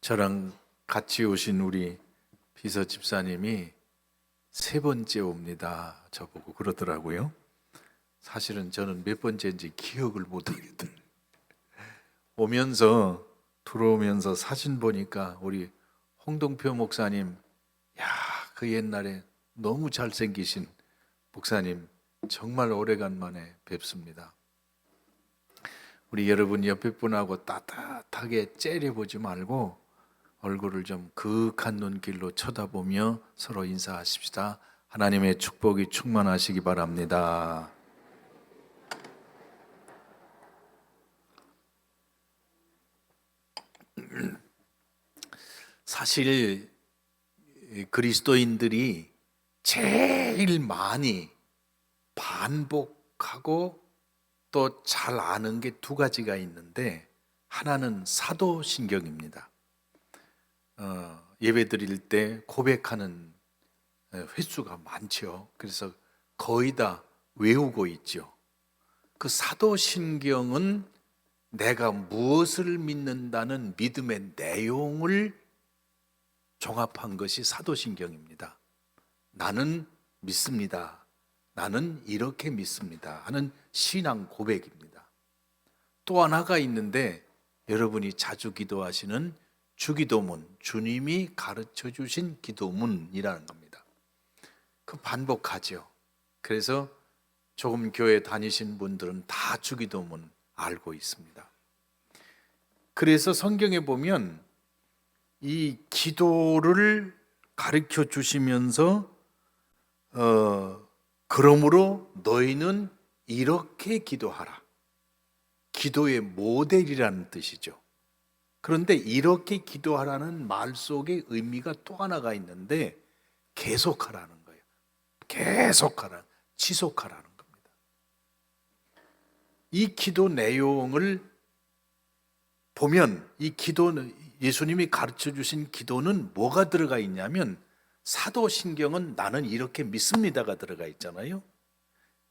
저랑 같이 오신 우리 비서 집사님이 세 번째 옵니다. 저보고 그러더라고요. 사실은 저는 몇 번째인지 기억을 못 하겠더라고요. 들어오면서 사진 보니까 우리 홍동표 목사님, 야, 그 옛날에 너무 잘생기신 목사님 정말 오래간만에 뵙습니다. 우리 여러분 옆에 분하고 따뜻하게 째려보지 말고 얼굴을 좀 그윽한 눈길로 쳐다보며 서로 인사하십시다. 하나님의 축복이 충만하시기 바랍니다. 사실 그리스도인들이 제일 많이 반복하고 또 잘 아는 게 두 가지가 있는데, 하나는 사도신경입니다. 예배 드릴 때 고백하는 횟수가 많죠. 그래서 거의 다 외우고 있죠. 그 사도신경은 내가 무엇을 믿는다는 믿음의 내용을 종합한 것이 사도신경입니다. 나는 믿습니다. 나는 이렇게 믿습니다 하는 신앙 고백입니다. 또 하나가 있는데, 여러분이 자주 기도하시는 주기도문, 주님이 가르쳐 주신 기도문이라는 겁니다. 그 반복하죠. 그래서 조금 교회 다니신 분들은 다 주기도문 알고 있습니다. 그래서 성경에 보면 이 기도를 가르쳐 주시면서 그러므로 너희는 이렇게 기도하라. 기도의 모델이라는 뜻이죠. 그런데 이렇게 기도하라는 말 속에 의미가 또 하나가 있는데, 계속하라는 거예요. 지속하라는 겁니다. 이 기도 내용을 보면 이 기도는, 예수님이 가르쳐 주신 기도는 뭐가 들어가 있냐면, 사도신경은 나는 이렇게 믿습니다가 들어가 있잖아요.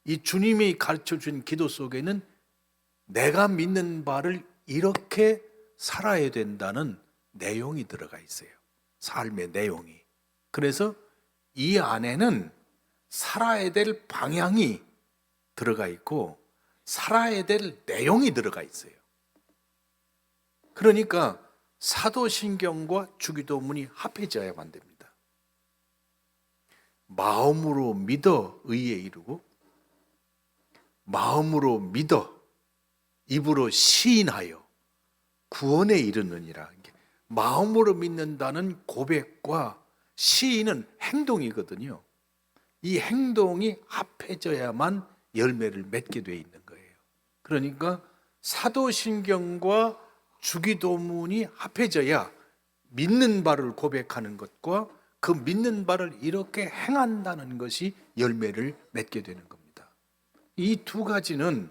이 주님이 가르쳐 준 기도 속에는 내가 믿는 바를 이렇게 살아야 된다는 내용이 들어가 있어요. 삶의 내용이. 그래서 이 안에는 살아야 될 방향이 들어가 있고 살아야 될 내용이 들어가 있어요. 그러니까 사도신경과 주기도문이 합해져야만 됩니다. 마음으로 믿어 의에 이르고, 마음으로 믿어 입으로 시인하여 구원에 이르느니라. 마음으로 믿는다는 고백과 시인은 행동이거든요. 이 행동이 합해져야만 열매를 맺게 되어 있는 거예요. 그러니까 사도신경과 주기도문이 합해져야 믿는 바를 고백하는 것과 그 믿는 바를 이렇게 행한다는 것이 열매를 맺게 되는 겁니다. 이 두 가지는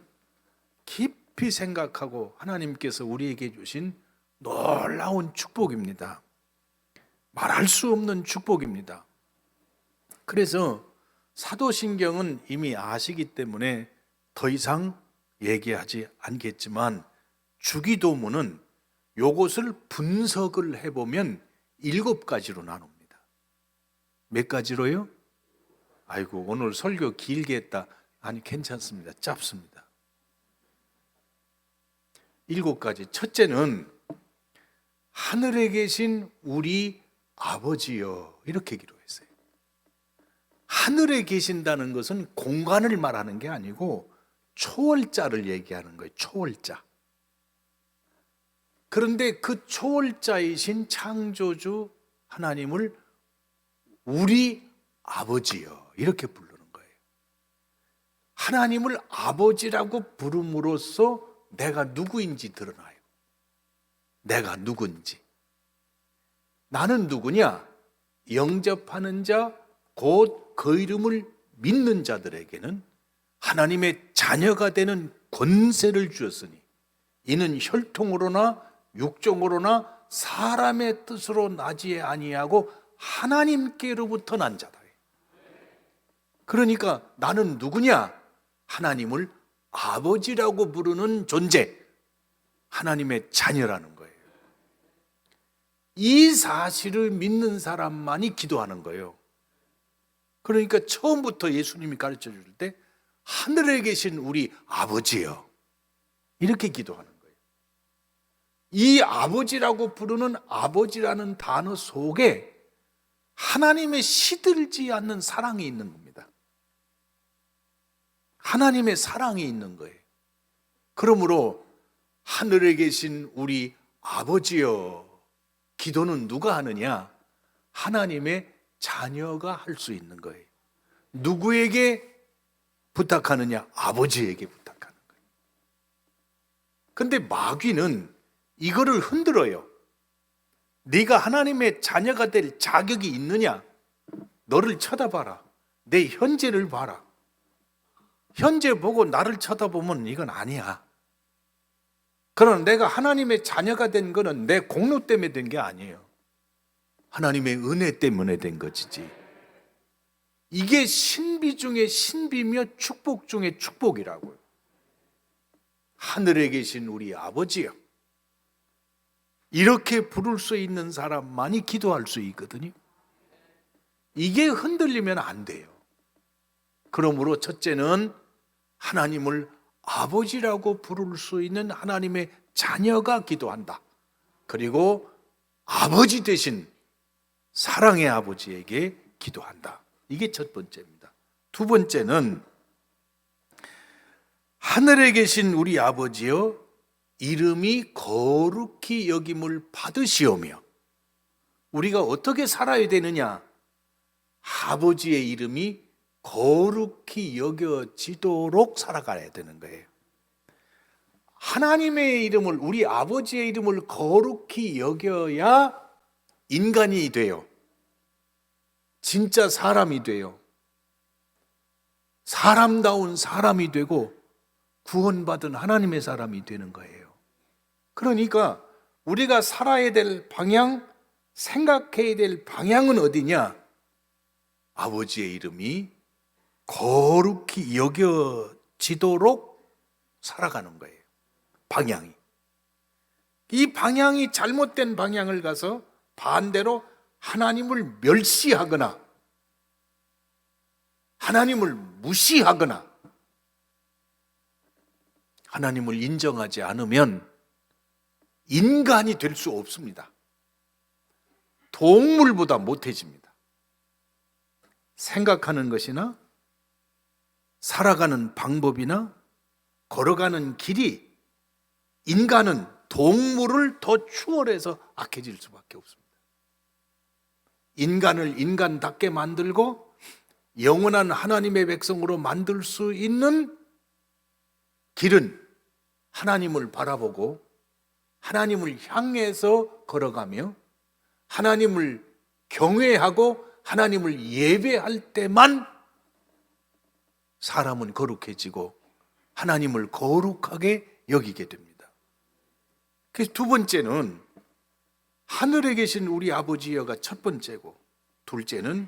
깊이 생각하고 하나님께서 우리에게 주신 놀라운 축복입니다. 말할 수 없는 축복입니다. 그래서 사도신경은 이미 아시기 때문에 더 이상 얘기하지 않겠지만, 주기도문은 요것을 분석을 해보면 7가지로 나눕니다. 몇 가지로요? 아이고, 오늘 설교 길게 했다. 아니, 괜찮습니다. 짧습니다. 7가지. 첫째는 하늘에 계신 우리 아버지여, 이렇게 기도했어요. 하늘에 계신다는 것은 공간을 말하는 게 아니고 초월자를 얘기하는 거예요. 초월자. 그런데 그 초월자이신 창조주 하나님을 우리 아버지여, 이렇게 부르는 거예요. 하나님을 아버지라고 부름으로써 내가 누구인지 드러나요. 내가 누군지. 나는 누구냐? 영접하는 자, 곧 그 이름을 믿는 자들에게는 하나님의 자녀가 되는 권세를 주었으니 이는 혈통으로나 육종으로나 사람의 뜻으로 나지 아니하고 하나님께로부터 난 자다. 그러니까 나는 누구냐? 하나님을 아버지라고 부르는 존재, 하나님의 자녀라는 거예요. 이 사실을 믿는 사람만이 기도하는 거예요. 그러니까 처음부터 예수님이 가르쳐 줄 때 하늘에 계신 우리 아버지여, 이렇게 기도하는 거예요. 이 아버지라고 부르는 아버지라는 단어 속에 하나님의 시들지 않는 사랑이 있는 겁니다. 하나님의 사랑이 있는 거예요. 그러므로 하늘에 계신 우리 아버지여, 기도는 누가 하느냐? 하나님의 자녀가 할 수 있는 거예요. 누구에게 부탁하느냐? 아버지에게 부탁하는 거예요. 근데 마귀는 이거를 흔들어요. 네가 하나님의 자녀가 될 자격이 있느냐? 너를 쳐다봐라. 내 현재를 봐라. 현재 보고 나를 쳐다보면 이건 아니야. 그러나 내가 하나님의 자녀가 된 거는 내 공로 때문에 된 게 아니에요. 하나님의 은혜 때문에 된 것이지. 이게 신비 중에 신비며 축복 중에 축복이라고요. 하늘에 계신 우리 아버지요, 이렇게 부를 수 있는 사람만이 기도할 수 있거든요. 이게 흔들리면 안 돼요. 그러므로 첫째는 하나님을 아버지라고 부를 수 있는 하나님의 자녀가 기도한다. 그리고 아버지 대신 사랑의 아버지에게 기도한다. 이게 첫 번째입니다. 두 번째는 하늘에 계신 우리 아버지여, 이름이 거룩히 여김을 받으시오며. 우리가 어떻게 살아야 되느냐? 아버지의 이름이 거룩히 여겨지도록 살아가야 되는 거예요. 하나님의 이름을, 우리 아버지의 이름을 거룩히 여겨야 인간이 돼요. 진짜 사람이 돼요. 사람다운 사람이 되고 구원받은 하나님의 사람이 되는 거예요. 그러니까 우리가 살아야 될 방향, 생각해야 될 방향은 어디냐? 아버지의 이름이 거룩히 여겨지도록 살아가는 거예요. 방향이. 이 방향이 잘못된 방향을 가서 반대로 하나님을 멸시하거나 하나님을 무시하거나 하나님을 인정하지 않으면 인간이 될 수 없습니다. 동물보다 못해집니다. 생각하는 것이나 살아가는 방법이나 걸어가는 길이 인간은 동물을 더 추월해서 악해질 수밖에 없습니다. 인간을 인간답게 만들고 영원한 하나님의 백성으로 만들 수 있는 길은 하나님을 바라보고 하나님을 향해서 걸어가며 하나님을 경외하고 하나님을 예배할 때만 사람은 거룩해지고 하나님을 거룩하게 여기게 됩니다. 그래서 두 번째는 하늘에 계신 우리 아버지여가 첫 번째고, 둘째는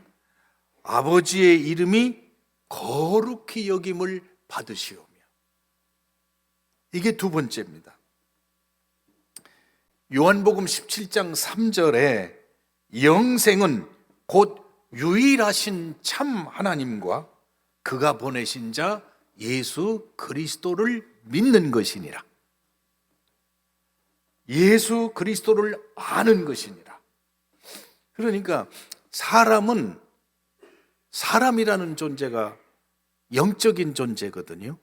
아버지의 이름이 거룩히 여김을 받으시오며. 이게 두 번째입니다. 요한복음 17장 3절에 영생은 곧 유일하신 참 하나님과 그가 보내신 자 예수 그리스도를 믿는 것이니라. 예수 그리스도를 아는 것이니라. 그러니까 사람은, 사람이라는 존재가 영적인 존재거든요.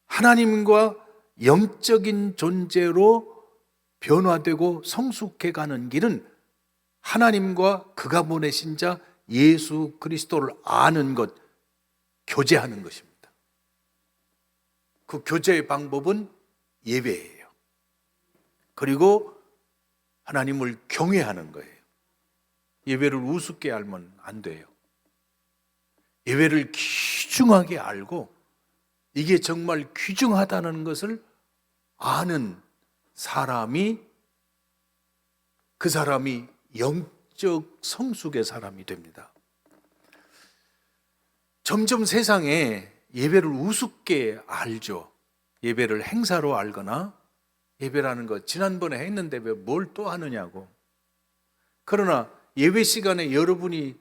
하나님과 영적인 존재로 변화되고 성숙해가는 길은 하나님과 그가 보내신 자 예수 그리스도를 아는 것, 교제하는 것입니다. 그 교제의 방법은 예배예요. 그리고 하나님을 경외하는 거예요. 예배를 우습게 알면 안 돼요. 예배를 귀중하게 알고 이게 정말 귀중하다는 것을 아는 사람이, 그 사람이 영적 성숙의 사람이 됩니다. 점점 세상에 예배를 우습게 알죠. 예배를 행사로 알거나 예배라는 거 지난번에 했는데 왜 뭘 또 하느냐고. 그러나 예배 시간에 여러분이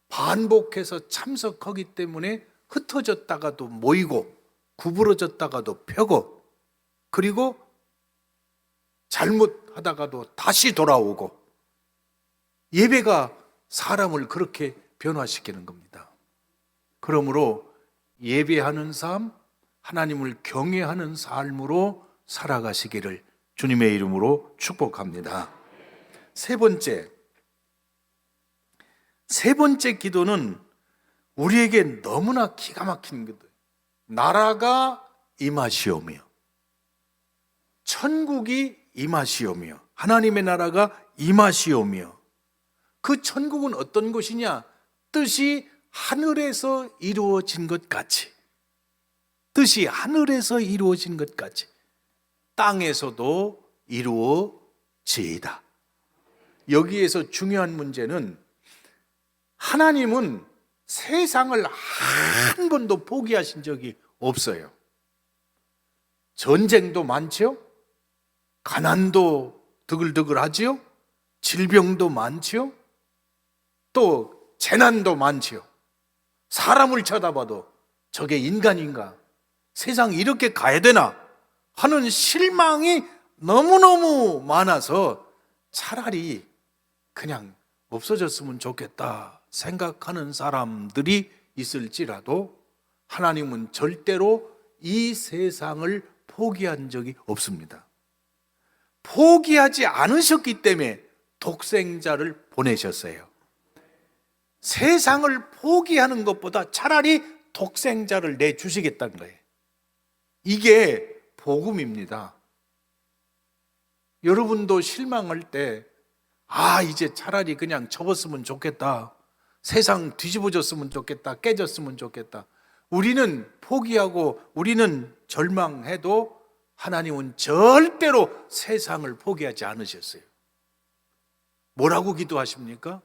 반복해서 참석하기 때문에 흩어졌다가도 모이고 구부러졌다가도 펴고 그리고 잘못하다가도 다시 돌아오고 예배가 사람을 그렇게 변화시키는 겁니다. 그러므로 예배하는 삶, 하나님을 경외하는 삶으로 살아가시기를 주님의 이름으로 축복합니다. 세 번째 기도는 우리에게 너무나 기가 막힌 거예요. 나라가 임하시오며 천국이 임하시오며 하나님의 나라가 임하시오며 그 천국은 어떤 곳이냐? 뜻이 하늘에서 이루어진 것 같이 뜻이 하늘에서 이루어진 것 같이 땅에서도 이루어지이다. 여기에서 중요한 문제는 하나님은 세상을 한 번도 포기하신 적이 없어요. 전쟁도 많죠? 가난도 드글드글하지요? 질병도 많지요? 또 재난도 많지요? 사람을 쳐다봐도 저게 인간인가? 세상이 이렇게 가야 되나? 하는 실망이 너무너무 많아서 차라리 그냥 없어졌으면 좋겠다 생각하는 사람들이 있을지라도 하나님은 절대로 이 세상을 포기한 적이 없습니다. 포기하지 않으셨기 때문에 독생자를 보내셨어요. 세상을 포기하는 것보다 차라리 독생자를 내주시겠다는 거예요. 이게 복음입니다. 여러분도 실망할 때 이제 차라리 그냥 접었으면 좋겠다. 세상 뒤집어졌으면 좋겠다. 깨졌으면 좋겠다. 우리는 포기하고 우리는 절망해도 하나님은 절대로 세상을 포기하지 않으셨어요. 뭐라고 기도하십니까?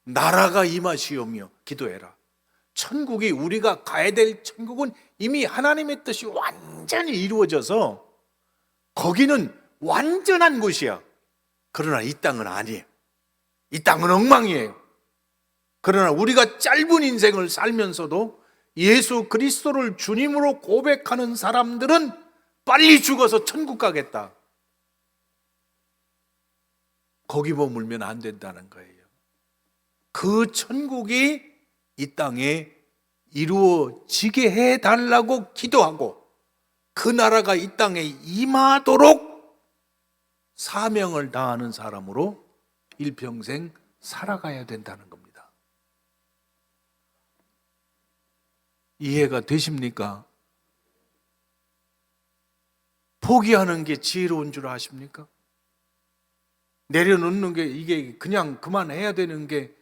나라가 임하시오며 기도해라. 천국이 우리가 가야 될 천국은 이미 하나님의 뜻이 완전히 이루어져서 거기는 완전한 곳이야. 그러나 이 땅은 아니에요. 이 땅은 엉망이에요. 그러나 우리가 짧은 인생을 살면서도 예수 그리스도를 주님으로 고백하는 사람들은 빨리 죽어서 천국 가겠다. 거기 머물면 안 된다는 거예요. 그 천국이 이 땅에 이루어지게 해달라고 기도하고 그 나라가 이 땅에 임하도록 사명을 다하는 사람으로 일평생 살아가야 된다는 겁니다. 이해가 되십니까? 포기하는 게 지혜로운 줄 아십니까? 내려놓는 게 이게 그냥 그만해야 되는 게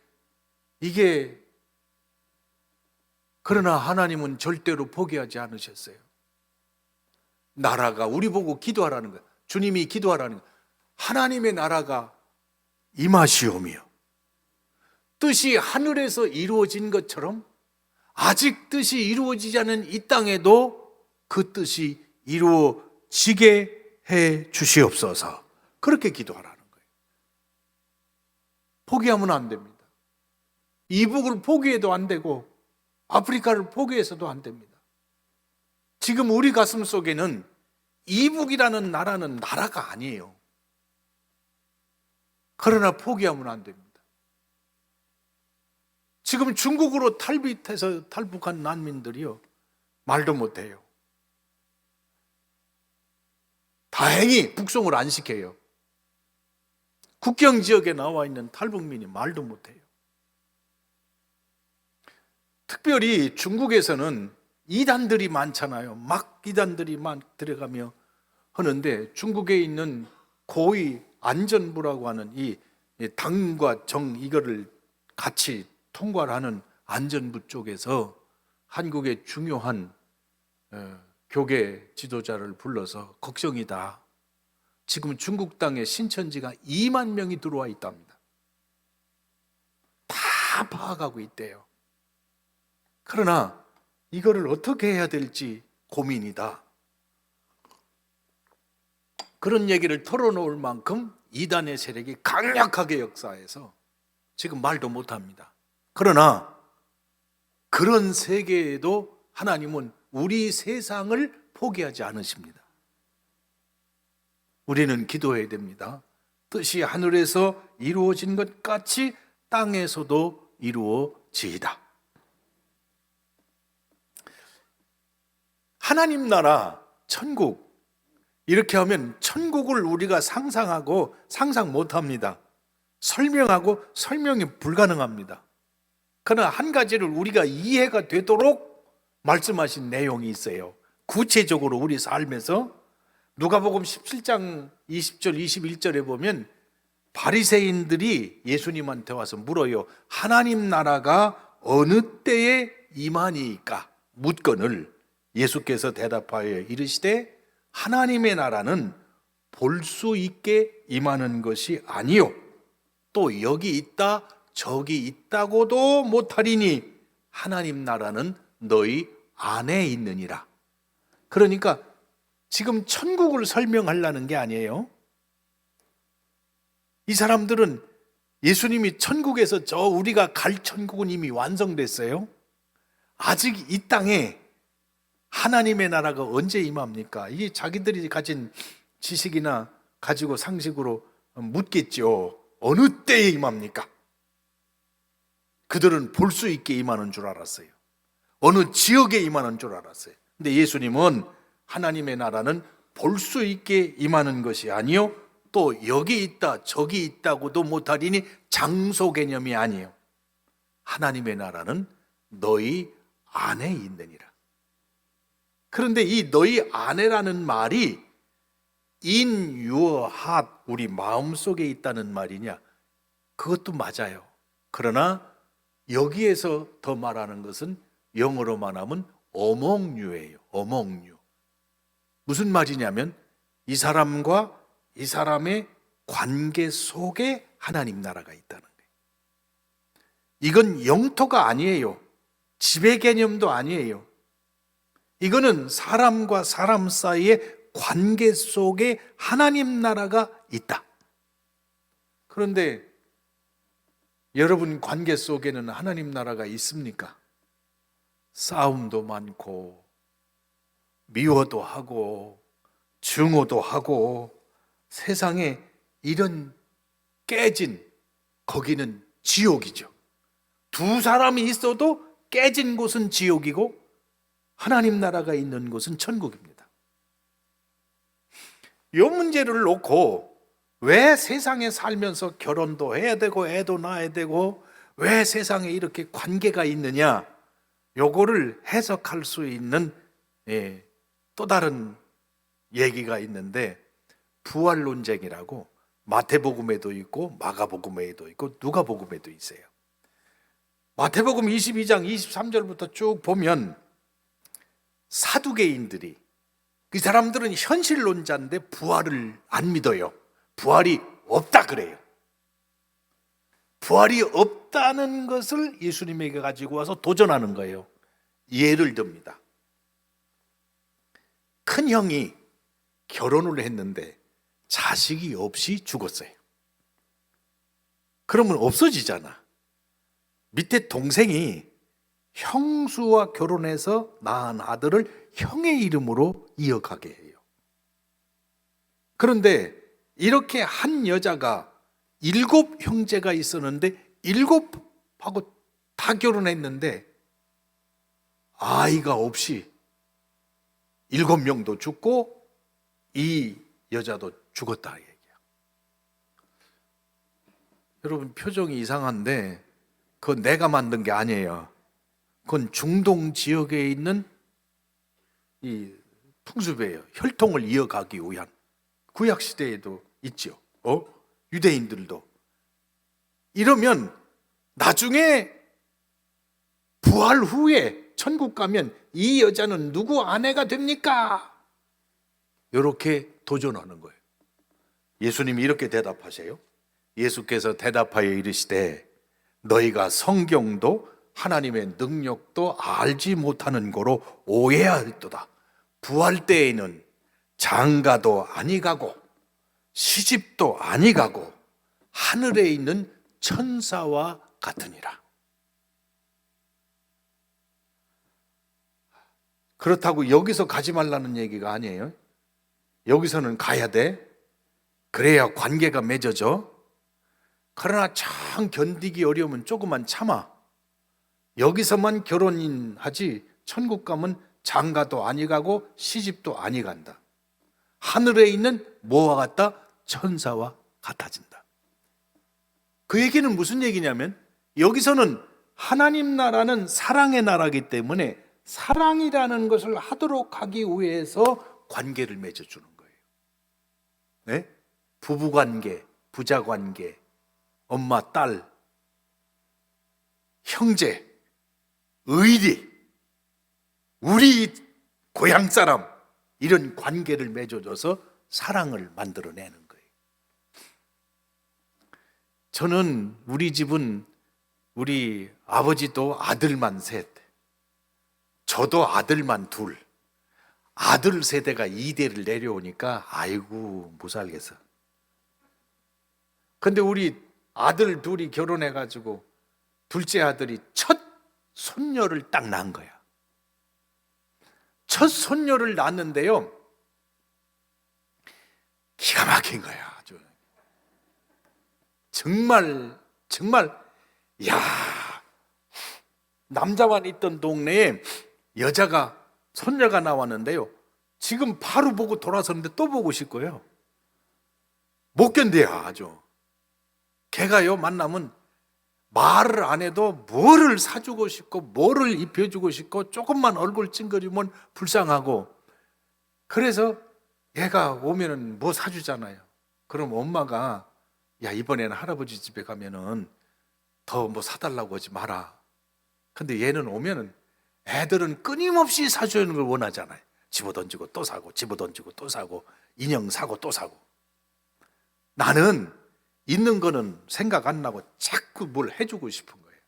이게 그러나 하나님은 절대로 포기하지 않으셨어요. 나라가 우리 보고 기도하라는 거예요. 주님이 기도하라는 거예요. 하나님의 나라가 임하시오며 뜻이 하늘에서 이루어진 것처럼 아직 뜻이 이루어지지 않은 이 땅에도 그 뜻이 이루어지게 해 주시옵소서. 그렇게 기도하라는 거예요. 포기하면 안 됩니다. 이북을 포기해도 안 되고 아프리카를 포기해서도 안 됩니다. 지금 우리 가슴 속에는 이북이라는 나라는 나라가 아니에요. 그러나 포기하면 안 됩니다. 지금 중국으로 탈북한 난민들이요, 말도 못해요. 다행히 북송을 안 시켜요. 국경 지역에 나와 있는 탈북민이 말도 못해요. 특별히 중국에서는 이단들이 많잖아요. 막 이단들이 막 들어가며 하는데 중국에 있는 고위 안전부라고 하는 이 당과 정 이거를 같이 통과를 하는 안전부 쪽에서 한국의 중요한 교계 지도자를 불러서 걱정이다. 지금 중국 땅에 신천지가 2만 명이 들어와 있답니다. 다 파악하고 있대요. 그러나 이거를 어떻게 해야 될지 고민이다. 그런 얘기를 털어놓을 만큼 이단의 세력이 강력하게 역사해서 지금 말도 못합니다. 그러나 그런 세계에도 하나님은 우리 세상을 포기하지 않으십니다. 우리는 기도해야 됩니다. 뜻이 하늘에서 이루어진 것 같이 땅에서도 이루어지이다. 하나님 나라, 천국, 이렇게 하면 천국을 우리가 상상하고 상상 못합니다. 설명하고 설명이 불가능합니다. 그러나 한 가지를 우리가 이해가 되도록 말씀하신 내용이 있어요. 구체적으로 우리 삶에서 누가복음 17장 20절 21절에 보면 바리새인들이 예수님한테 와서 물어요. 하나님 나라가 어느 때에 임하니까 묻거늘 예수께서 대답하여 이르시되 하나님의 나라는 볼 수 있게 임하는 것이 아니요 또 여기 있다 저기 있다고도 못하리니 하나님 나라는 너희 안에 있느니라. 그러니까 지금 천국을 설명하려는 게 아니에요. 이 사람들은 예수님이 천국에서 저 우리가 갈 천국은 이미 완성됐어요. 아직 이 땅에 하나님의 나라가 언제 임합니까? 이게 자기들이 가진 지식이나 가지고 상식으로 묻겠죠. 어느 때에 임합니까? 그들은 볼 수 있게 임하는 줄 알았어요. 어느 지역에 임하는 줄 알았어요. 근데 예수님은 하나님의 나라는 볼 수 있게 임하는 것이 아니요 또 여기 있다 저기 있다고도 못하리니 장소 개념이 아니에요. 하나님의 나라는 너희 안에 있느니라. 그런데 이 너희 안에라는 말이 in your heart, 우리 마음속에 있다는 말이냐? 그것도 맞아요. 그러나 여기에서 더 말하는 것은 영어로 말하면 among you예요. among you. 무슨 말이냐면 이 사람과 이 사람의 관계 속에 하나님 나라가 있다는 거예요. 이건 영토가 아니에요. 지배 개념도 아니에요. 이거는 사람과 사람 사이의 관계 속에 하나님 나라가 있다. 그런데 여러분 관계 속에는 하나님 나라가 있습니까? 싸움도 많고 미워도 하고 증오도 하고 세상에 이런 깨진 거기는 지옥이죠. 두 사람이 있어도 깨진 곳은 지옥이고 하나님 나라가 있는 곳은 천국입니다. 이 문제를 놓고 왜 세상에 살면서 결혼도 해야 되고 애도 낳아야 되고 왜 세상에 이렇게 관계가 있느냐, 요거를 해석할 수 있는 또 다른 얘기가 있는데 부활 논쟁이라고 마태복음에도 있고 마가복음에도 있고 누가복음에도 있어요. 마태복음 22장 23절부터 쭉 보면 사두개인들이, 그 사람들은 현실론자인데 부활을 안 믿어요. 부활이 없다 그래요. 부활이 없다는 것을 예수님에게 가지고 와서 도전하는 거예요. 예를 듭니다. 큰 형이 결혼을 했는데 자식이 없이 죽었어요. 그러면 없어지잖아. 밑에 동생이 형수와 결혼해서 낳은 아들을 형의 이름으로 이어가게 해요. 그런데 이렇게 한 여자가 7 형제가 있었는데 7하고 다 결혼했는데 아이가 없이 7명도 죽고 이 여자도 죽었다 얘기야. 여러분 표정이 이상한데 그건 내가 만든 게 아니에요. 그건 중동 지역에 있는 이 풍습이에요. 혈통을 이어가기 위한. 구약 시대에도 있죠. 유대인들도. 이러면 나중에 부활 후에 천국 가면 이 여자는 누구 아내가 됩니까? 이렇게 도전하는 거예요. 예수님이 이렇게 대답하세요. 예수께서 대답하여 이르시되 너희가 성경도 하나님의 능력도 알지 못하는 거로 오해하였도다. 부활 때에는 장가도 아니 가고 시집도 아니 가고 하늘에 있는 천사와 같으니라. 그렇다고 여기서 가지 말라는 얘기가 아니에요. 여기서는 가야 돼. 그래야 관계가 맺어져. 그러나 참 견디기 어려우면 조금만 참아. 여기서만 결혼하지 천국 가면 장가도 아니 가고 시집도 아니 간다. 하늘에 있는 뭐와 같다? 천사와 같아진다. 그 얘기는 무슨 얘기냐면 여기서는 하나님 나라는 사랑의 나라이기 때문에 사랑이라는 것을 하도록 하기 위해서 관계를 맺어주는 거예요. 네? 부부관계, 부자관계, 엄마, 딸, 형제, 의리, 우리 고향 사람, 이런 관계를 맺어줘서 사랑을 만들어내는 거예요. 저는 우리 집은 우리 아버지도 아들만 셋, 저도 아들만 둘, 아들 세대가 2대를 내려오니까 아이고 못 살겠어. 근데 우리 아들 둘이 결혼해가지고 둘째 아들이 첫 손녀를 딱 낳은 거야. 첫 손녀를 낳았는데요, 기가 막힌 거야. 아주 정말 야, 남자만 있던 동네에 여자가 손녀가 나왔는데요, 지금 바로 보고 돌아서는데 또 보고 싶고요. 못 견뎌요. 아주 걔가요 만나면 말을 안 해도 뭐를 사주고 싶고 뭐를 입혀주고 싶고 조금만 얼굴 찡그리면 불쌍하고, 그래서 얘가 오면은 뭐 사주잖아요. 그럼 엄마가 야 이번에는 할아버지 집에 가면은 더 뭐 사달라고 하지 마라. 근데 얘는 오면은 애들은 끊임없이 사주는 걸 원하잖아요. 집어던지고 또 사고 집어던지고 또 사고 인형 사고 또 사고. 나는 있는 거는 생각 안 나고 자꾸 뭘 해주고 싶은 거예요.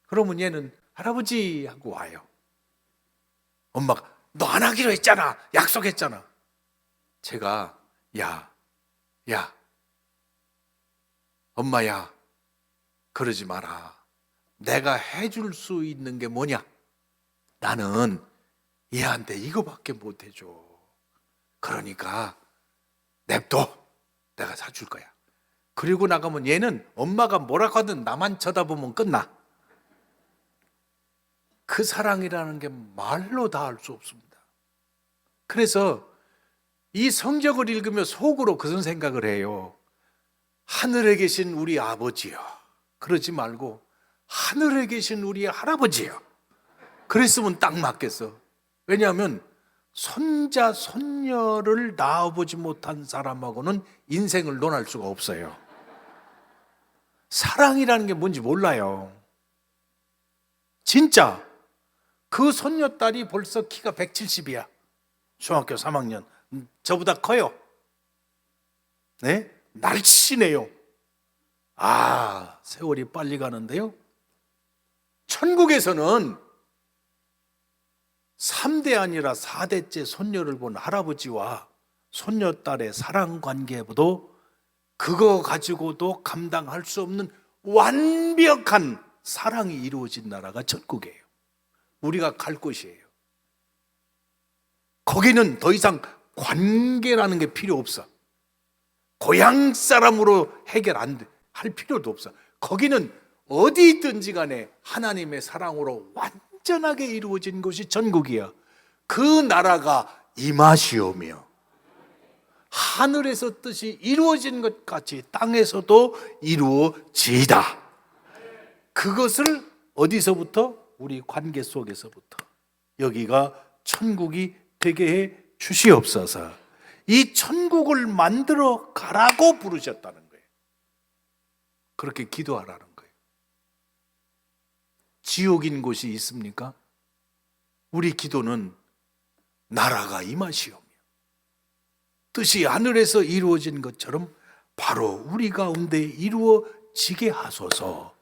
그러면 얘는 할아버지 하고 와요. 엄마가 너 안 하기로 했잖아, 약속했잖아. 제가 야 엄마야 그러지 마라. 내가 해줄 수 있는 게 뭐냐? 나는 얘한테 이거밖에 못 해줘. 그러니까 냅둬. 내가 사줄 거야. 그리고 나가면 얘는 엄마가 뭐라고 하든 나만 쳐다보면 끝나. 그 사랑이라는 게 말로 다 할 수 없습니다. 그래서 이 성경을 읽으며 속으로 그런 생각을 해요. 하늘에 계신 우리 아버지요, 그러지 말고 하늘에 계신 우리 할아버지요. 그랬으면 딱 맞겠어. 왜냐하면 손자, 손녀를 낳아보지 못한 사람하고는 인생을 논할 수가 없어요. 사랑이라는 게 뭔지 몰라요. 진짜 그 손녀딸이 벌써 키가 170이야. 중학교 3학년. 저보다 커요. 네? 날씬해요. 아, 세월이 빨리 가는데요. 천국에서는 3대 아니라 4대째 손녀를 본 할아버지와 손녀딸의 사랑 관계보다 그거 가지고도 감당할 수 없는 완벽한 사랑이 이루어진 나라가 천국이에요. 우리가 갈 곳이에요. 거기는 더 이상 관계라는 게 필요 없어. 고향 사람으로 해결 안 돼. 할 필요도 없어. 거기는 어디 있든지 간에 하나님의 사랑으로 완전하게 이루어진 곳이 천국이야. 그 나라가 이 맛이오며 하늘에서 뜻이 이루어진 것 같이 땅에서도 이루어지다. 그것을 어디서부터? 우리 관계 속에서부터. 여기가 천국이 되게 해 주시옵소서. 이 천국을 만들어 가라고 부르셨다는 거예요. 그렇게 기도하라는 거예요. 지옥인 곳이 있습니까? 우리 기도는 나라가 임하시오며 뜻이 하늘에서 이루어진 것처럼 바로 우리 가운데 이루어지게 하소서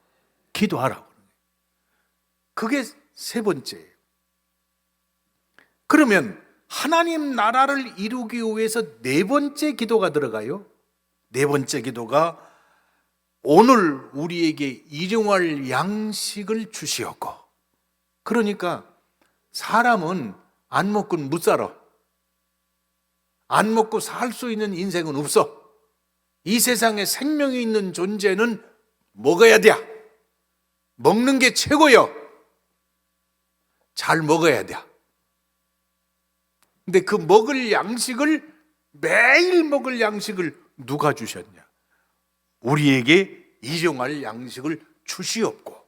기도하라고. 그게 세 번째예요. 그러면 하나님 나라를 이루기 위해서 네 번째 기도가 들어가요. 네 번째 기도가 오늘 우리에게 일용할 양식을 주시옵고. 그러니까 사람은 안 먹고는 못 살아. 안 먹고 살 수 있는 인생은 없어. 이 세상에 생명이 있는 존재는 먹어야 돼. 먹는 게 최고요. 잘 먹어야 돼. 근데 그 먹을 양식을, 매일 먹을 양식을 누가 주셨냐? 우리에게 일용할 양식을 주시옵고.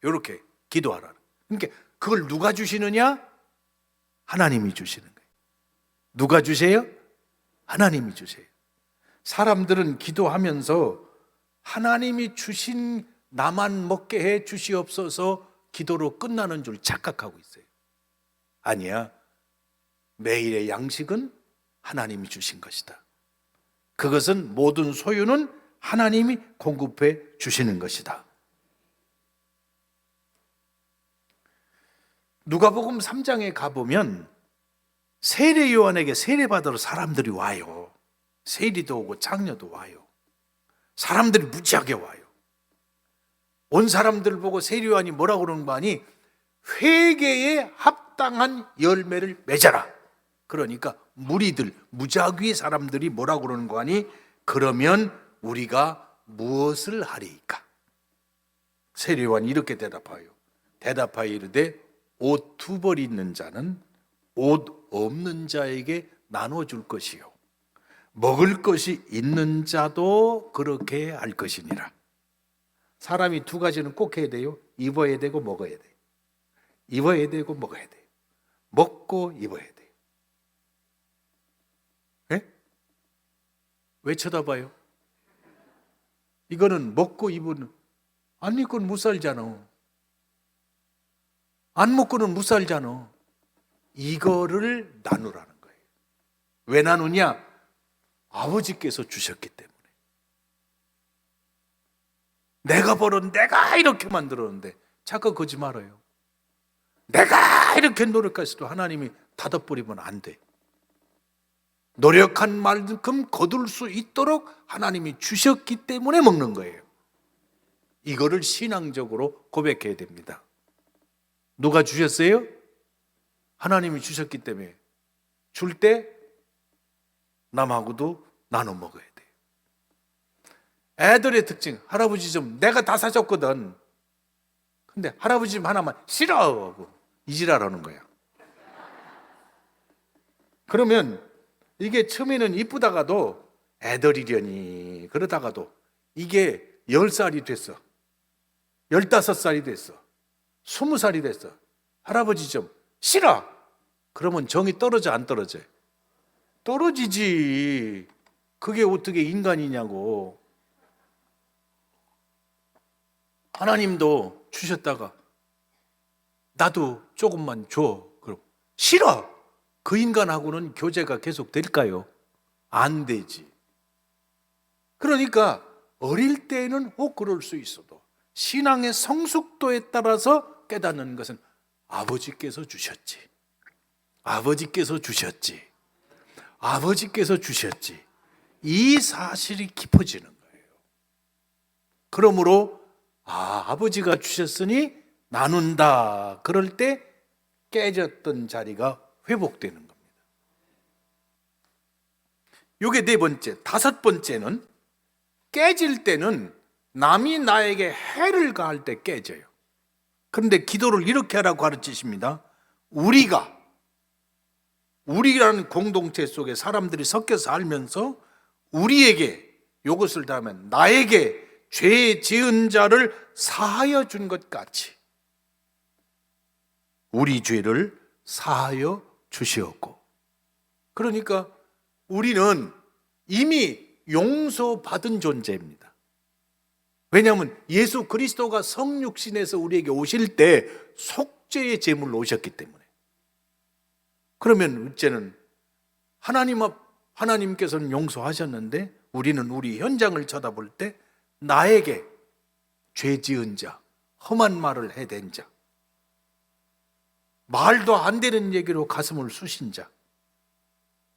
이렇게 기도하라. 그러니까 그걸 누가 주시느냐? 하나님이 주시는 거예요. 누가 주세요? 하나님이 주세요. 사람들은 기도하면서 하나님이 주신 나만 먹게 해 주시옵소서 기도로 끝나는 줄 착각하고 있어요. 아니야. 매일의 양식은 하나님이 주신 것이다. 그것은 모든 소유는 하나님이 공급해 주시는 것이다. 누가복음 3장에 가보면 세례 요한에게 세례받으러 사람들이 와요. 세리도 오고 장녀도 와요. 사람들이 무지하게 와요. 온 사람들 보고 세례 요한이 뭐라고 그러는 거 아니? 회개에 합당한 열매를 맺어라. 그러니까 무리들, 무작위의 사람들이 뭐라고 그러는 거 아니? 그러면 우리가 무엇을 하리이까? 세례 요한이 이렇게 대답하여 이르되 옷 두 벌 있는 자는 옷 없는 자에게 나눠줄 것이요 먹을 것이 있는 자도 그렇게 할 것이니라. 사람이 두 가지는 꼭 해야 돼요. 입어야 되고 먹어야 돼요. 입어야 되고 먹어야 돼요. 먹고 입어야 돼요. 예? 왜 쳐다봐요? 이거는 먹고 입은, 안 입고는 못 살잖아. 안 먹고는 못 살잖아. 이거를 나누라는 거예요. 왜 나누냐? 아버지께서 주셨기 때문에. 내가 벌은 내가 이렇게 만들었는데 자꾸 그러지 말아요. 내가 이렇게 노력해서도 하나님이 닫아버리면 안 돼. 노력한 만큼 거둘 수 있도록 하나님이 주셨기 때문에 먹는 거예요. 이거를 신앙적으로 고백해야 됩니다. 누가 주셨어요? 하나님이 주셨기 때문에 줄 때 남하고도 나눠 먹어야 돼요. 애들의 특징, 할아버지 좀 내가 다 사줬거든. 근데 할아버지 좀 하나만 싫어 하고 이지랄하는 거야. 그러면 이게 처음에는 이쁘다가도 애들이려니 그러다가도 이게 10살이 됐어, 15살이 됐어, 20살이 됐어. 할아버지 좀 싫어. 그러면 정이 떨어져 안 떨어져? 떨어지지. 그게 어떻게 인간이냐고. 하나님도 주셨다가 나도 조금만 줘. 그럼 싫어. 그 인간하고는 교제가 계속 될까요? 안 되지. 그러니까 어릴 때는 그럴 수 있어도 신앙의 성숙도에 따라서 깨닫는 것은 아버지께서 주셨지. 아버지께서 주셨지. 아버지께서 주셨지. 이 사실이 깊어지는 거예요. 그러므로 아버지가 주셨으니 나눈다. 그럴 때 깨졌던 자리가 회복되는 겁니다. 이게 네 번째. 다섯 번째는 깨질 때는 남이 나에게 해를 가할 때 깨져요. 그런데 기도를 이렇게 하라고 가르치십니다. 우리라는 공동체 속에 사람들이 섞여서 살면서 우리에게 이것을 다하면 나에게 죄 지은 자를 사하여 준 것 같이 우리 죄를 사하여 주시었고, 그러니까 우리는 이미 용서받은 존재입니다. 왜냐하면 예수 그리스도가 성육신에서 우리에게 오실 때 속죄의 제물로 오셨기 때문에. 그러면 이제는 하나님께서는 용서하셨는데 우리는 우리 현장을 쳐다볼 때 나에게 죄 지은 자, 험한 말을 해댄 자, 말도 안 되는 얘기로 가슴을 쑤신 자,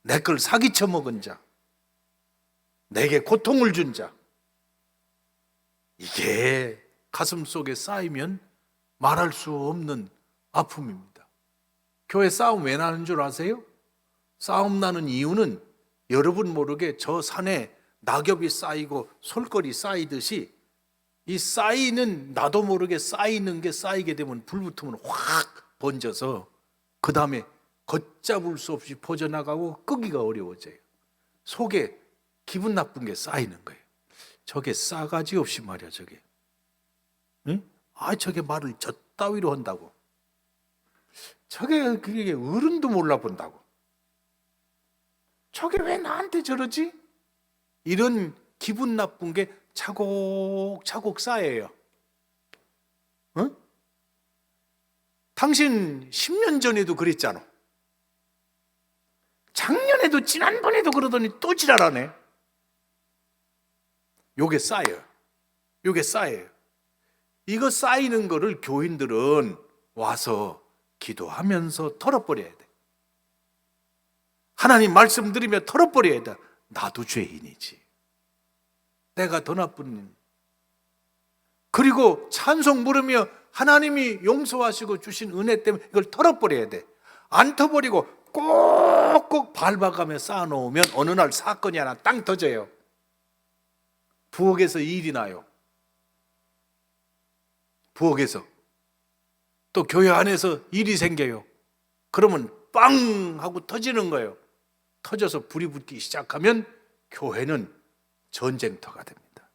내 걸 사기쳐 먹은 자, 내게 고통을 준 자. 이게 가슴 속에 쌓이면 말할 수 없는 아픔입니다. 교회 싸움 왜 나는 줄 아세요? 싸움 나는 이유는 여러분 모르게 저 산에 낙엽이 쌓이고 솔거리 쌓이듯이 이 쌓이는, 나도 모르게 쌓이는 게 쌓이게 되면 불 붙으면 확 번져서 그 다음에 걷잡을 수 없이 퍼져나가고 끄기가 어려워져요. 속에 기분 나쁜 게 쌓이는 거예요. 저게 싸가지 없이 말이야, 저게. 응? 저게 말을 저 따위로 한다고. 저게 그게 어른도 몰라본다고. 저게 왜 나한테 저러지? 이런 기분 나쁜 게 차곡차곡 쌓여요. 응? 당신 10년 전에도 그랬잖아. 작년에도 지난번에도 그러더니 또 지랄하네. 요게 쌓여요. 요게 쌓여요. 이거 쌓이는 거를 교인들은 와서 기도하면서 털어버려야 돼. 하나님 말씀 들으며 털어버려야 돼. 나도 죄인이지. 내가 더 나쁜. 그리고 찬송 부르며 하나님이 용서하시고 주신 은혜 때문에 이걸 털어버려야 돼. 안 터버리고 꼭꼭 밟아가며 쌓아놓으면 어느 날 사건이 하나 땅 터져요. 부엌에서 일이 나요. 부엌에서. 또 교회 안에서 일이 생겨요. 그러면 빵 하고 터지는 거예요. 터져서 불이 붙기 시작하면 교회는 전쟁터가 됩니다.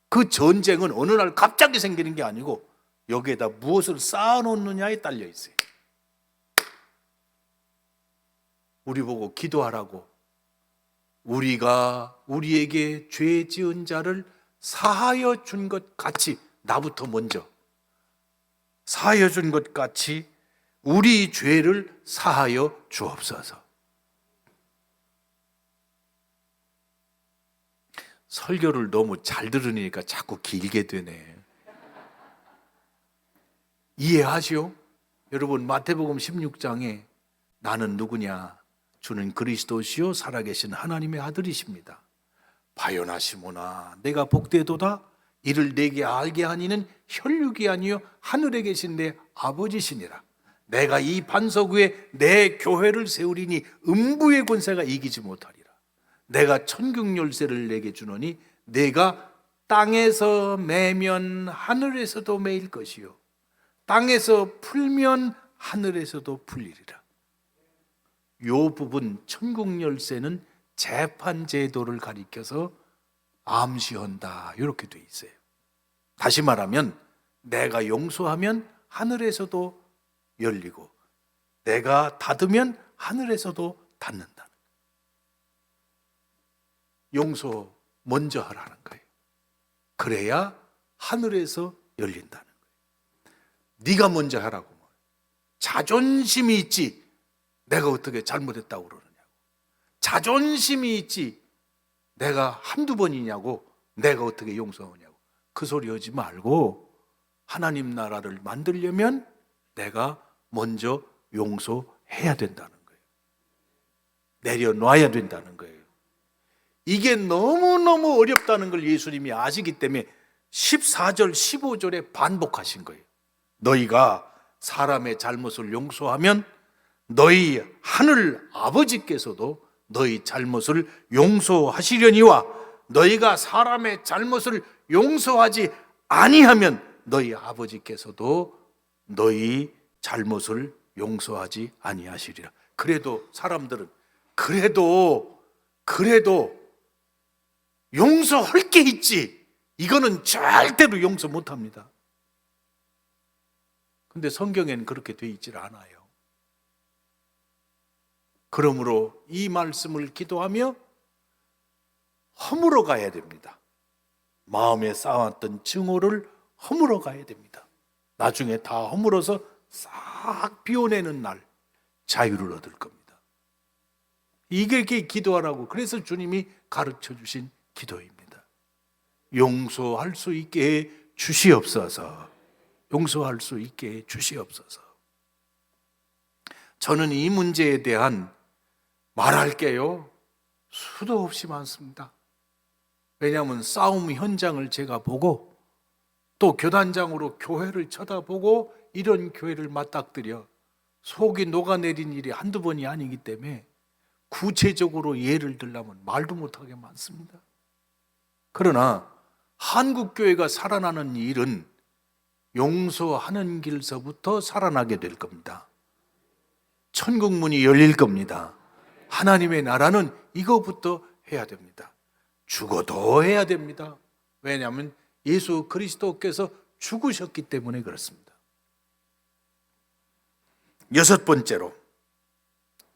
그 전쟁은 어느 날 갑자기 생기는 게 아니고 여기에다 무엇을 쌓아놓느냐에 딸려 있어요. 우리 보고 기도하라고, 우리가 우리에게 죄 지은 자를 사하여 준 것 같이, 나부터 먼저 사하여 준 것 같이 우리 죄를 사하여 주옵소서. 설교를 너무 잘 들으니까 자꾸 길게 되네. 이해하시오? 여러분, 마태복음 16장에 나는 누구냐? 주는 그리스도시요 살아계신 하나님의 아들이십니다. 바요나시모나 내가 복되도다. 이를 내게 알게 하니는 혈육이 아니요 하늘에 계신 내 아버지시니라. 내가 이 반석 위에 내 교회를 세우리니 음부의 권세가 이기지 못하리라. 내가 천국 열쇠를 내게 주노니 내가 땅에서 매면 하늘에서도 매일 것이요 땅에서 풀면 하늘에서도 풀리리라. 요 부분 천국 열쇠는 재판 제도를 가리켜서 암시한다 이렇게 돼 있어요. 다시 말하면 내가 용서하면 하늘에서도 열리고 내가 닫으면 하늘에서도 닫는다는 거예요. 용서 먼저 하라는 거예요. 그래야 하늘에서 열린다는 거예요. 네가 먼저 하라고. 자존심이 있지 내가 어떻게 잘못했다고 그러느냐고. 자존심이 있지 내가 한두 번이냐고 내가 어떻게 용서하냐고. 그 소리 하지 말고 하나님 나라를 만들려면 내가 먼저 용서해야 된다는 거예요. 내려놔야 된다는 거예요. 이게 너무너무 어렵다는 걸 예수님이 아시기 때문에 14절 15절에 반복하신 거예요. 너희가 사람의 잘못을 용서하면 너희 하늘 아버지께서도 너희 잘못을 용서하시려니와 너희가 사람의 잘못을 용서하지 아니하면 너희 아버지께서도 너희 잘못을 용서하지 아니하시리라. 그래도 사람들은 그래도 용서할 게 있지 이거는 절대로 용서 못합니다. 근데 성경에는 그렇게 돼 있질 않아요. 그러므로 이 말씀을 기도하며 허물어 가야 됩니다. 마음에 쌓았던 증오를 허물어 가야 됩니다. 나중에 다 허물어서 싹 비워내는 날 자유를 얻을 겁니다. 이게 기도하라고 그래서 주님이 가르쳐 주신 기도입니다. 용서할 수 있게 해 주시옵소서. 용서할 수 있게 해 주시옵소서. 저는 이 문제에 대한 말할게요. 수도 없이 많습니다. 왜냐하면 싸움 현장을 제가 보고 또 교단장으로 교회를 쳐다보고 이런 교회를 맞닥뜨려 속이 녹아내린 일이 한두 번이 아니기 때문에 구체적으로 예를 들려면 말도 못하게 많습니다. 그러나 한국교회가 살아나는 일은 용서하는 길서부터 살아나게 될 겁니다. 천국문이 열릴 겁니다. 하나님의 나라는 이거부터 해야 됩니다. 죽어도 해야 됩니다. 왜냐하면 예수 그리스도께서 죽으셨기 때문에 그렇습니다. 여섯 번째로,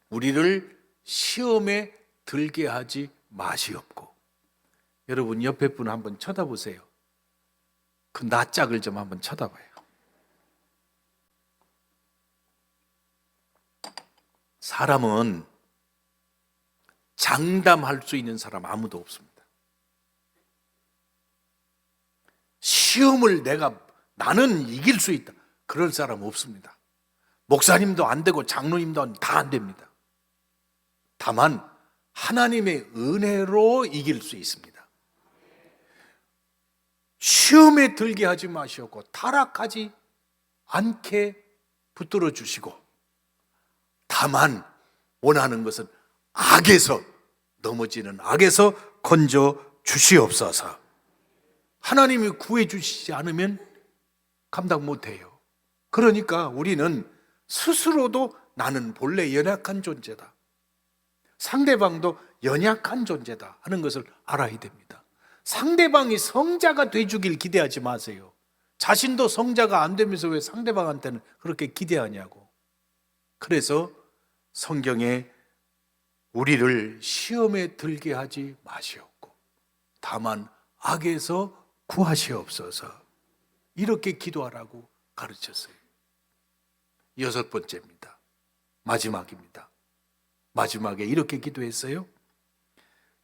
우리를 시험에 들게 하지 마시옵고. 여러분 옆에 분 한번 쳐다보세요. 그 낯짝을 좀 한번 쳐다봐요. 사람은 장담할 수 있는 사람 아무도 없습니다. 시험을 나는 이길 수 있다, 그럴 사람 없습니다. 목사님도 안 되고 장로님도 다 안 됩니다. 다만 하나님의 은혜로 이길 수 있습니다. 시험에 들게 하지 마시고 타락하지 않게 붙들어 주시고, 다만 원하는 것은 악에서, 넘어지는 악에서 건져 주시옵소서. 하나님이 구해 주시지 않으면 감당 못해요. 그러니까 우리는 스스로도 나는 본래 연약한 존재다, 상대방도 연약한 존재다 하는 것을 알아야 됩니다. 상대방이 성자가 돼주길 기대하지 마세요. 자신도 성자가 안 되면서 왜 상대방한테는 그렇게 기대하냐고. 그래서 성경에 우리를 시험에 들게 하지 마시옵고 다만 악에서 구하시옵소서, 이렇게 기도하라고 가르쳤어요. 여섯 번째입니다. 마지막입니다. 마지막에 이렇게 기도했어요.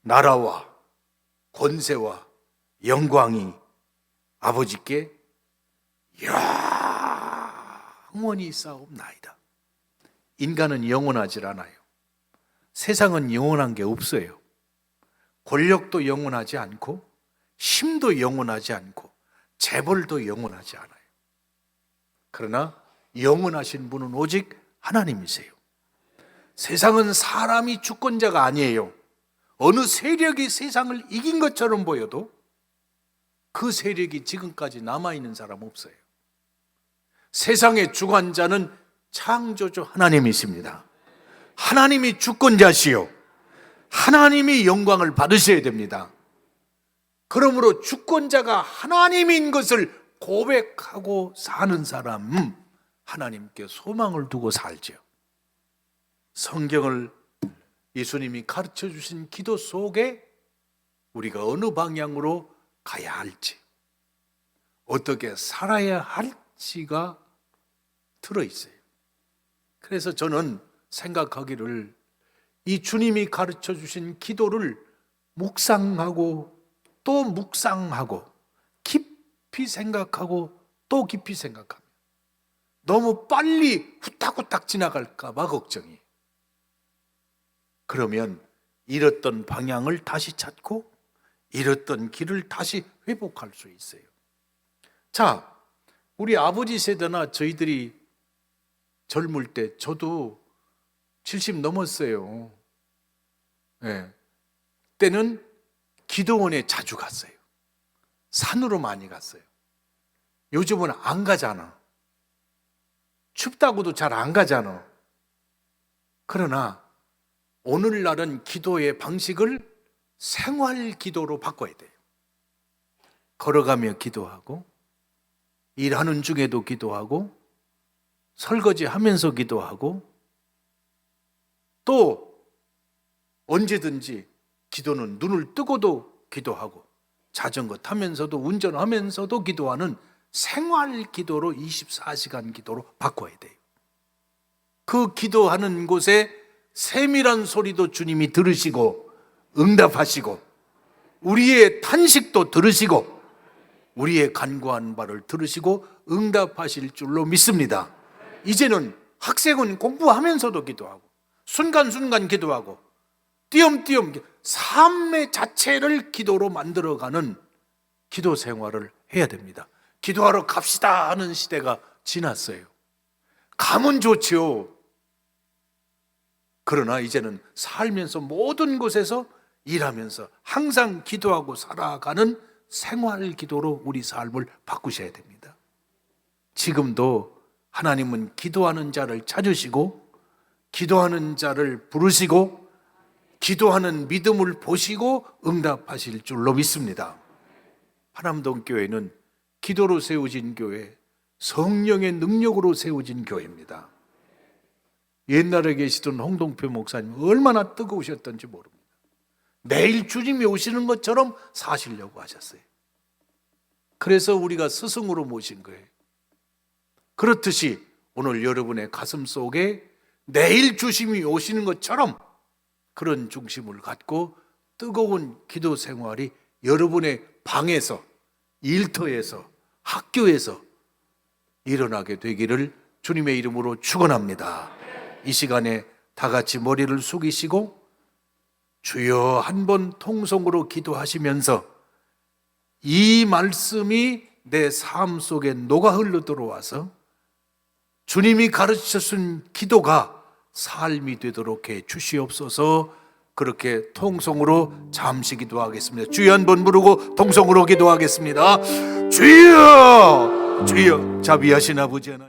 나라와 권세와 영광이 아버지께 영원히 싸움나이다. 인간은 영원하질 않아요. 세상은 영원한 게 없어요. 권력도 영원하지 않고, 힘도 영원하지 않고, 재벌도 영원하지 않아요. 그러나 영원하신 분은 오직 하나님이세요. 세상은 사람이 주권자가 아니에요. 어느 세력이 세상을 이긴 것처럼 보여도 그 세력이 지금까지 남아있는 사람 없어요. 세상의 주관자는 창조주 하나님이십니다. 하나님이 주권자시요, 하나님이 영광을 받으셔야 됩니다. 그러므로 주권자가 하나님인 것을 고백하고 사는 사람, 하나님께 소망을 두고 살죠. 성경을 예수님이 가르쳐 주신 기도 속에 우리가 어느 방향으로 가야 할지, 어떻게 살아야 할지가 들어있어요. 그래서 저는 생각하기를 이 주님이 가르쳐 주신 기도를 묵상하고 또 묵상하고 깊이 생각하고 또 깊이 생각하면 너무 빨리 후딱후딱 지나갈까 봐 걱정이에요. 그러면 잃었던 방향을 다시 찾고 잃었던 길을 다시 회복할 수 있어요. 자, 우리 아버지 세대나 저희들이 젊을 때, 저도 70 넘었어요. 네. 때는 기도원에 자주 갔어요. 산으로 많이 갔어요. 요즘은 안 가잖아. 춥다고도 잘 안 가잖아. 그러나 오늘날은 기도의 방식을 생활 기도로 바꿔야 돼요. 걸어가며 기도하고, 일하는 중에도 기도하고, 설거지 하면서 기도하고, 또 언제든지 기도는 눈을 뜨고도 기도하고, 자전거 타면서도 운전하면서도 기도하는 생활 기도로 24시간 기도로 바꿔야 돼요. 그 기도하는 곳에 세밀한 소리도 주님이 들으시고 응답하시고, 우리의 탄식도 들으시고 우리의 간구한 바를 들으시고 응답하실 줄로 믿습니다. 이제는 학생은 공부하면서도 기도하고, 순간순간 기도하고, 띄엄띄엄 삶의 자체를 기도로 만들어가는 기도 생활을 해야 됩니다. 기도하러 갑시다 하는 시대가 지났어요. 가면 좋지요. 그러나 이제는 살면서 모든 곳에서 일하면서 항상 기도하고 살아가는 생활 기도로 우리 삶을 바꾸셔야 됩니다. 지금도 하나님은 기도하는 자를 찾으시고 기도하는 자를 부르시고 기도하는 믿음을 보시고 응답하실 줄로 믿습니다. 하남동 교회는 기도로 세워진 교회, 성령의 능력으로 세워진 교회입니다. 옛날에 계시던 홍동표 목사님 얼마나 뜨거우셨던지 모릅니다. 매일 주님이 오시는 것처럼 사시려고 하셨어요. 그래서 우리가 스승으로 모신 거예요. 그렇듯이 오늘 여러분의 가슴 속에 내일 주님이 오시는 것처럼 그런 중심을 갖고 뜨거운 기도 생활이 여러분의 방에서, 일터에서, 학교에서 일어나게 되기를 주님의 이름으로 축원합니다. 이 시간에 다 같이 머리를 숙이시고 주여 한번 통성으로 기도하시면서 이 말씀이 내 삶 속에 녹아 흘러 들어와서 주님이 가르치신 기도가 삶이 되도록 해 주시옵소서. 그렇게 통성으로 잠시 기도하겠습니다. 주여 한번 부르고 통성으로 기도하겠습니다. 주여, 주여. 자비하신 아버지 하나님,